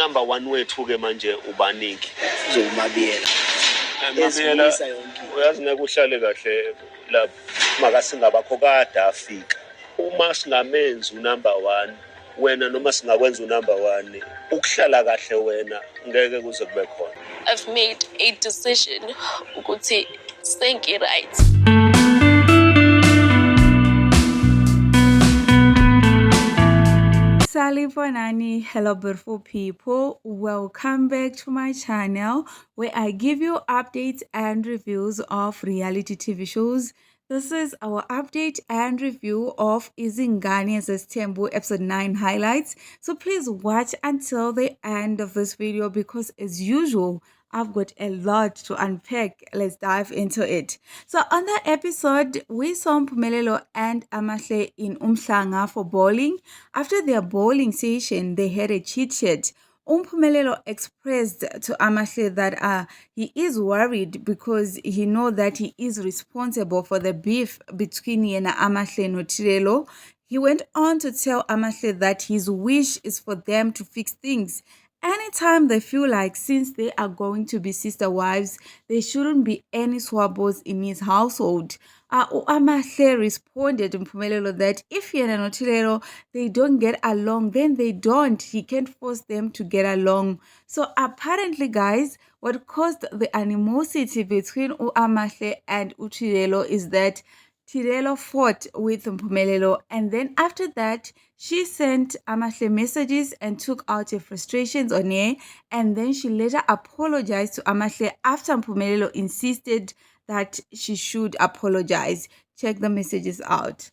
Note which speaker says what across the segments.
Speaker 1: unumber one wethu-ke manje ubaningi
Speaker 2: Zomabiyela
Speaker 1: Mabiyela
Speaker 2: ezibuyisa yonke
Speaker 1: uyazi ngeke uhlale kahle lapha makasingabakho kade afika uma singamenzi unumber one wena noma singakwenza unumber one ukuhlala kahle wena ngeke kuze kube khona.
Speaker 3: I've made a decision ukuthi sengi right.
Speaker 4: Salibonani, hello beautiful people, welcome back to my channel where I give you updates and reviews of reality TV shows. This is our update and review of Izingane Zesthembu episode 9 highlights, so please watch until the end of this video because as usual I've got a lot to unpack. Let's dive into it. So on that episode, we saw Mpumelelo and Amahle in Umhlanga for bowling. After their bowling session, they had a chit-chat. Mpumelelo expressed to Amahle that he is worried because he knows that he is responsible for the beef between Yena Amahle and Tirelo. He went on to tell Amahle that his wish is for them to fix things. Anytime they feel like since they are going to be sister wives, there shouldn't be any swabos in his household. Amahle responded to Mpumelelo that if Yena and Tirelo they don't get along, then they don't. He can't force them to get along. So apparently, guys, what caused the animosity between Amahle and Tirelo is that Tirelo fought with Mpumelelo, and then after that, she sent Amahle messages and took out her frustrations on her, and then she later apologized to Amahle after Mpumelelo insisted that she should apologize. Check the messages out.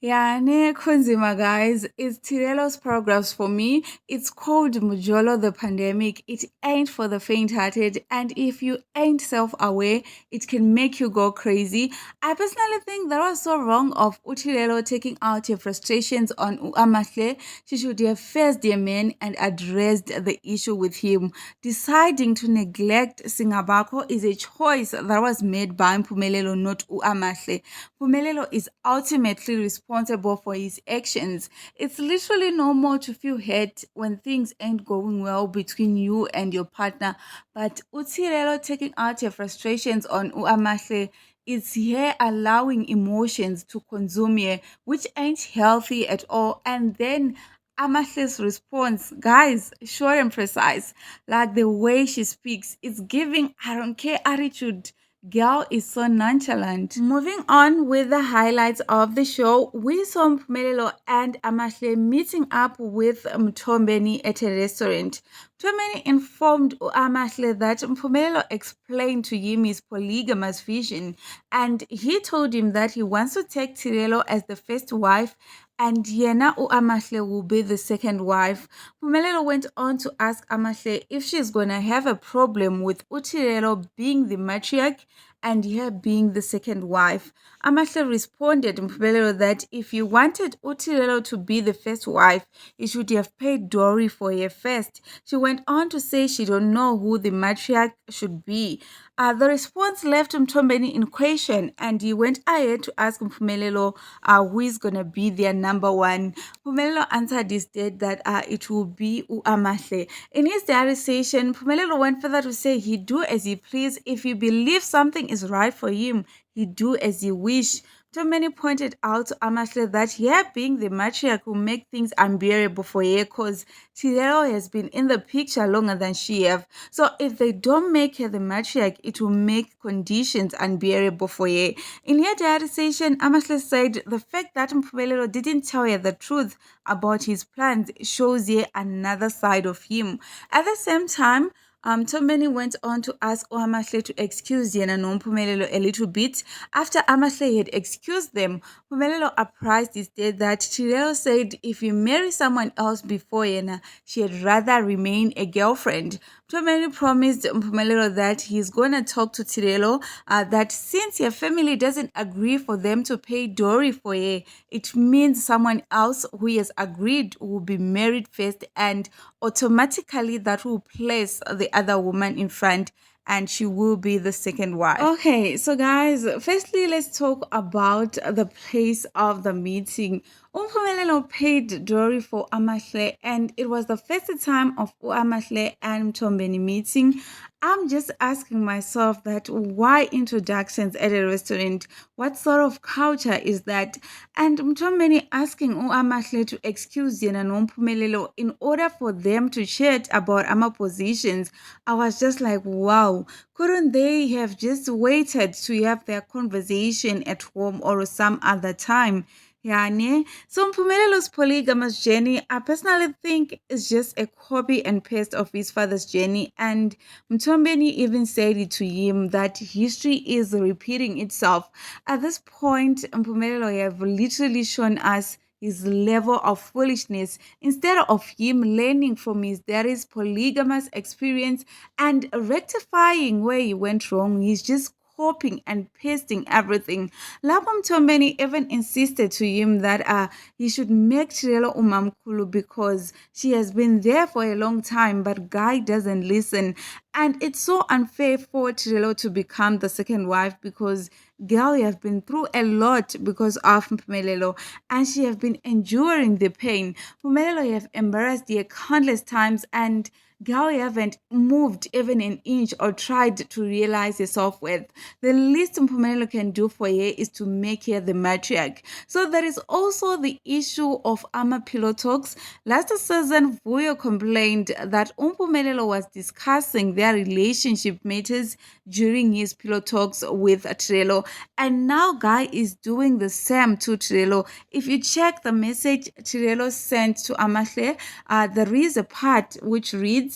Speaker 4: Yani Kunzima, guys, it's Tirelo's progress for me. It's called Mujolo the Pandemic. It ain't for the faint-hearted, and if you ain't self-aware, it can make you go crazy. I personally think that was so wrong of Tirelo taking out her frustrations on Amahle. She should have faced their man and addressed the issue with him. Deciding to neglect Singabako is a choice that was made by Mpumelelo, not Amahle. Mpumelelo is ultimately responsible for his actions. It's literally normal to feel hurt when things ain't going well between you and your partner, but Tirelo taking out her frustrations on Amahle is here allowing emotions to consume her, which ain't healthy at all. And then Amahle's response, guys, short and precise, like the way she speaks, it's giving I don't care attitude. Girl is so nonchalant. Moving on with the highlights of the show, we saw Mpumelelo and Amahle meeting up with Mtombeni at a restaurant. Mtombeni informed Amahle that Mpumelelo explained to him his polygamous vision, and he told him that he wants to take Tirelo as the first wife and Yena Amahle will be the second wife. Mpumelelo went on to ask Amahle if she's gonna have a problem with Tirelo being the matriarch and her being the second wife. Amahle responded to Mpumelelo that if you wanted Tirelo to be the first wife, you should have paid dowry for her first. She went on to say she don't know who the matriarch should be. The response left Mtombeni in question, and he went ahead to ask Mpumelelo who is gonna be their number one. Mpumelelo answered instead that it will be Amahle. In his diary session, Mpumelelo went further to say he do as he please. If he believes something is right for him, he do as he wish. Mtombeni pointed out to Amahle that her being the matriarch will make things unbearable for her because Tirelo has been in the picture longer than she have. So if they don't make her the matriarch, it will make conditions unbearable for her. In her diary session, Amahle said the fact that Mpumelelo didn't tell her the truth about his plans shows her another side of him. At the same time, Mtombeni went on to ask Amahle to excuse Yena and Mpumelelo a little bit. After Amahle had excused them, Mpumelelo apprised instead that Tirelo said if you marry someone else before Yena, she'd rather remain a girlfriend. Mtombeni promised Mpumelelo that he's gonna talk to Tirelo, that since her family doesn't agree for them to pay dowry for her, it means someone else who has agreed will be married first, and automatically that will place the other woman in front and she will be the second wife. Okay, so guys, firstly, let's talk about the place of the meeting. Umpumelelo paid Dory for Amahle, and it was the first time of Amahle and Mtombeni meeting. I'm just asking myself that why introductions at a restaurant? What sort of culture is that? And Mtombeni asking Amahle to excuse Yena Nompumelelo in order for them to chat about Ama positions. I was just like, wow, couldn't they have just waited to have their conversation at home or some other time? Yeah, so Mpumelelo's polygamous journey, I personally think is just a copy and paste of his father's journey. And Mtombeni even said it to him that history is repeating itself. At this point, Mpumelelo have literally shown us his level of foolishness instead of him learning from his daddy's polygamous experience and rectifying where he went wrong. He's just copying and pasting everything. Lapho Mtombeni even insisted to him that he should make Chirelo umamkulu because she has been there for a long time, but Guy doesn't listen. And it's so unfair for Chirelo to become the second wife because girl have been through a lot because of Mpumelelo, and she have been enduring the pain. Mpumelelo have embarrassed her countless times, and girl haven't moved even an inch or tried to realize her self-worth. The least Mpumelelo can do for her is to make her the matriarch. So there is also the issue of Ama pillow talks. Last season, Vuyo complained that Mpumelelo was discussing their relationship matters during his pillow talks with Trello, and now Guy is doing the same to Trello. If you check the message Trello sent to Amahle, there is a part which reads,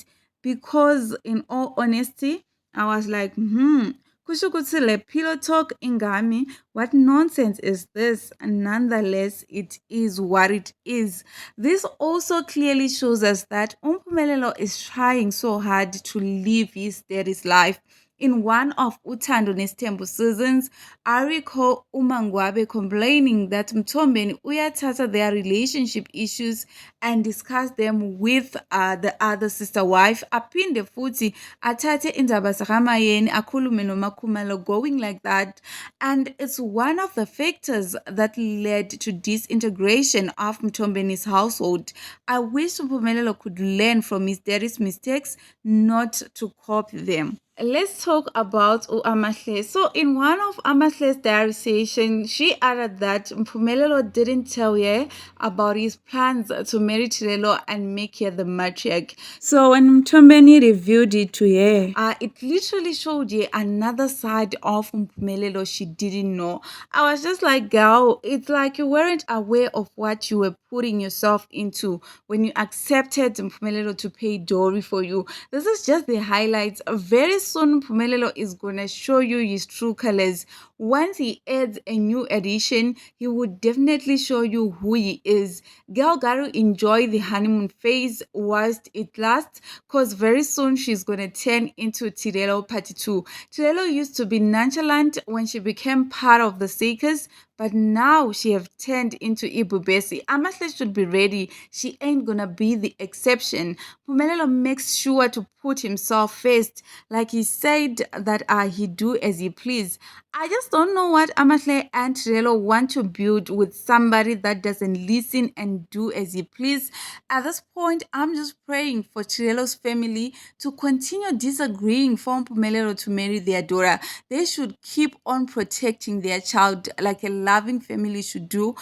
Speaker 4: because in all honesty, I was like, kusho ukuthi le pillow talk ingami, what nonsense is this? And nonetheless, it is what it is. This also clearly shows us that Umpumelelo is trying so hard to live his daddy's life. In one of Uthando Nestembu seasons, I recall Umangwabe complaining that Mtombeni uyathatha their relationship issues and discuss them with the other sister wife. Aphinde futhi athathe indaba zakaMayeni akhulume noMakhumalo, going like that. And it's one of the factors that led to disintegration of Mtombeni's household. I wish Mpumelelo could learn from his daddy's mistakes, not to copy them. Let's talk about Amahle. So in one of Amahle's diary session, she added that Mpumelelo didn't tell her about his plans to marry Chirelo and make her the matriarch. So when Mtombeni revealed it to her, it literally showed her another side of Mpumelelo she didn't know. I was just like, girl, it's like you weren't aware of what you were putting yourself into when you accepted Mpumelelo to pay Dory for you. This is just the highlights. Very soon, Mpumelelo is gonna show you his true colors. Once he adds a new edition, he would definitely show you who he is. Girl gotta enjoy the honeymoon phase whilst it lasts, cause very soon she's gonna turn into Tirelo Part 2. Tirelo used to be nonchalant when she became part of the Seekers, but now she have turned into Ibubesi. Amahle should be ready. She ain't gonna be the exception. Mpumelelo makes sure to put himself first, like he said that he do as he please. I just don't know what Amahle and Trello want to build with somebody that doesn't listen and do as he please. At this point, I'm just praying for Trello's family to continue disagreeing for Mpumelelo to marry their daughter. They should keep on protecting their child like a loving family should do.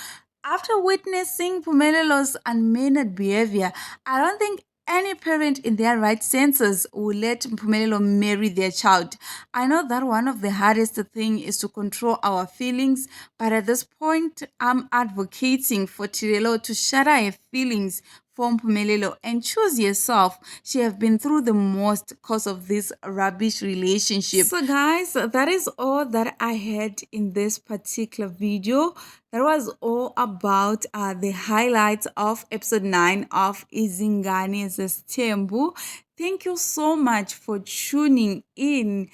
Speaker 4: After witnessing Mpumelelo's unmannered behavior, I don't think any parent in their right senses will let Mpumelelo marry their child. I know that one of the hardest thing is to control our feelings, but at this point, I'm advocating for Tirelo to shatter her feelings for Mpumelelo and choose yourself. She have been through the most because of this rubbish relationship. So guys, that is all that I had in this particular video. That was all about the highlights of episode 9 of Izingane Zesithembu. Thank you so much for tuning in.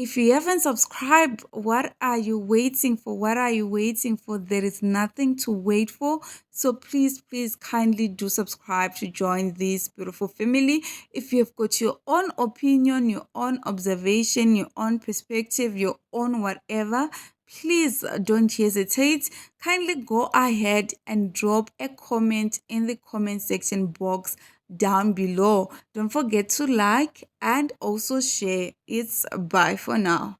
Speaker 4: If you haven't subscribed, what are you waiting for? What are you waiting for? There is nothing to wait for. So please, please kindly do subscribe to join this beautiful family. If you've got your own opinion, your own observation, your own perspective, your own whatever, please don't hesitate. Kindly go ahead and drop a comment in the comment section box down below. Don't forget to like and also share. It's bye for now.